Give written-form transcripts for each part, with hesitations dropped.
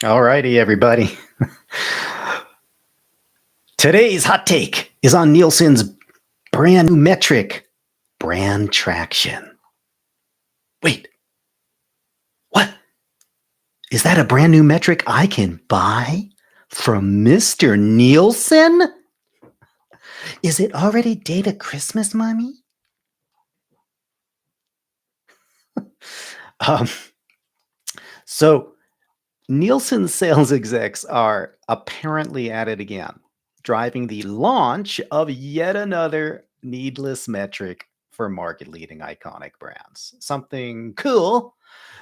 All righty, everybody. Today's hot take is on Nielsen's brand new metric, brand traction. Wait, what? Is that a brand new metric I can buy from Mr. Nielsen? Is it already data Christmas, mommy? Um, so Nielsen sales execs are apparently at it again, driving the launch of yet another needless metric for market leading iconic brands. Something cool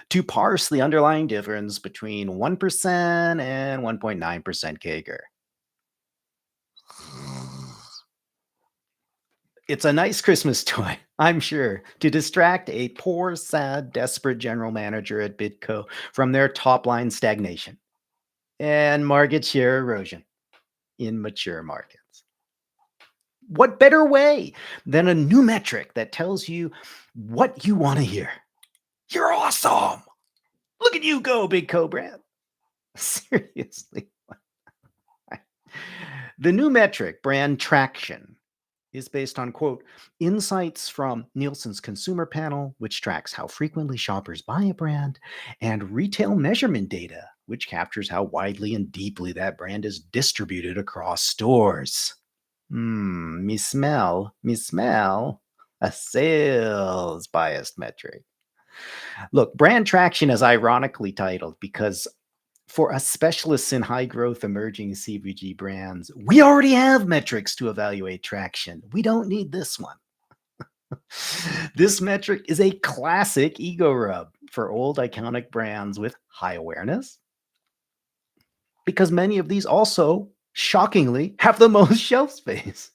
to parse the underlying difference between 1% and 1.9% CAGR. It's a nice Christmas toy, I'm sure, to distract a poor, sad, desperate general manager at Bidco from their top line stagnation and market share erosion in mature markets. What better way than a new metric that tells you what you want to hear? You're awesome. Look at you go, big co-brand. Seriously. The new metric, brand traction, is based on, quote, insights from Nielsen's consumer panel, which tracks how frequently shoppers buy a brand, and retail measurement data, which captures how widely and deeply that brand is distributed across stores. Me smell a sales biased metric. Look, brand traction is ironically titled because for us specialists in high growth emerging CPG brands, we already have metrics to evaluate traction. We don't need this one. This metric is a classic ego rub for old iconic brands with high awareness, because many of these also, shockingly, have the most shelf space.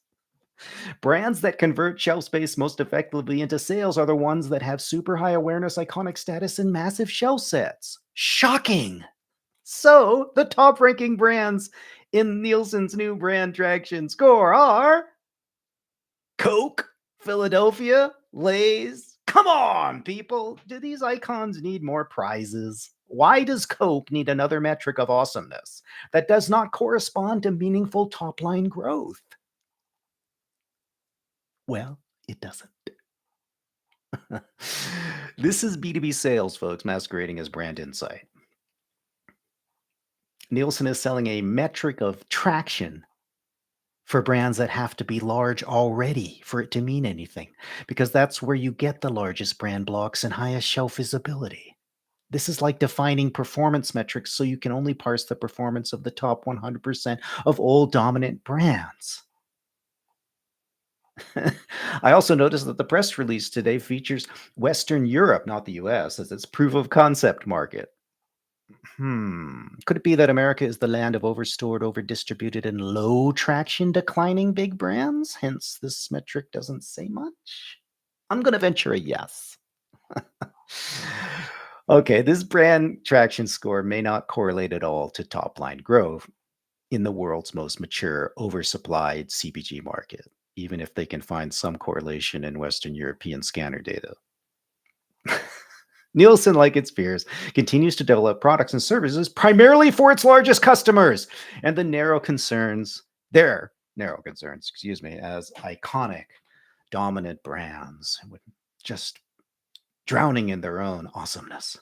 Brands that convert shelf space most effectively into sales are the ones that have super high awareness, iconic status, and massive shelf sets. Shocking. So, the top ranking brands in Nielsen's new brand traction score are Coke, Philadelphia, Lay's. Come on, people. Do these icons need more prizes? Why does Coke need another metric of awesomeness that does not correspond to meaningful top line growth? Well, it doesn't. This is B2B sales, folks, masquerading as brand insight. Nielsen is selling a metric of traction for brands that have to be large already for it to mean anything, because that's where you get the largest brand blocks and highest shelf visibility. This is like defining performance metrics so you can only parse the performance of the top 100% of all dominant brands. I also noticed that the press release today features Western Europe, not the US, as its proof of concept market. Could it be that America is the land of overstored, overdistributed, and low traction declining big brands? Hence, this metric doesn't say much. I'm going to venture a yes. Okay, this brand traction score may not correlate at all to top line growth in the world's most mature, oversupplied CPG market, even if they can find some correlation in Western European scanner data. Nielsen, like its peers, continues to develop products and services primarily for its largest customers and their narrow concerns, as iconic, dominant brands, with just drowning in their own awesomeness.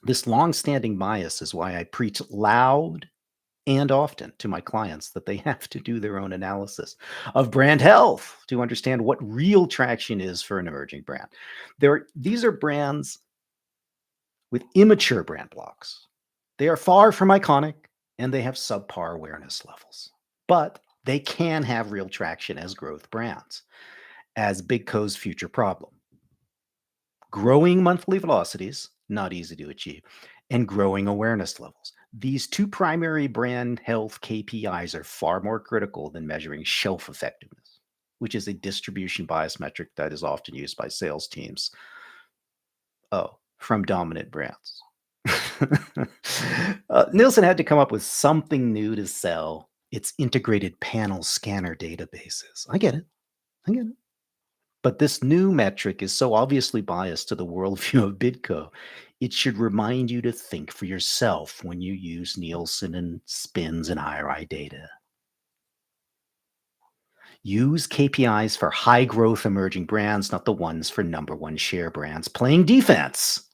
This long-standing bias is why I preach loud and often to my clients that they have to do their own analysis of brand health to understand what real traction is for an emerging brand. These are brands with immature brand blocks. They are far from iconic and they have subpar awareness levels, but they can have real traction as growth brands, as Big Co's future problem. Growing monthly velocities, not easy to achieve, and growing awareness levels. These two primary brand health KPIs are far more critical than measuring shelf effectiveness, which is a distribution bias metric that is often used by sales teams. From dominant brands. Nielsen had to come up with something new to sell its integrated panel scanner databases. I get it. But this new metric is so obviously biased to the worldview of Bidco, it should remind you to think for yourself when you use Nielsen and spins and IRI data. Use KPIs for high growth emerging brands, not the ones for number one share brands playing defense.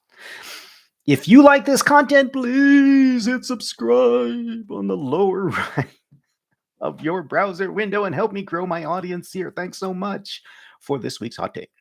If you like this content, please hit subscribe on the lower right of your browser window and help me grow my audience here. Thanks so much for this week's hot take.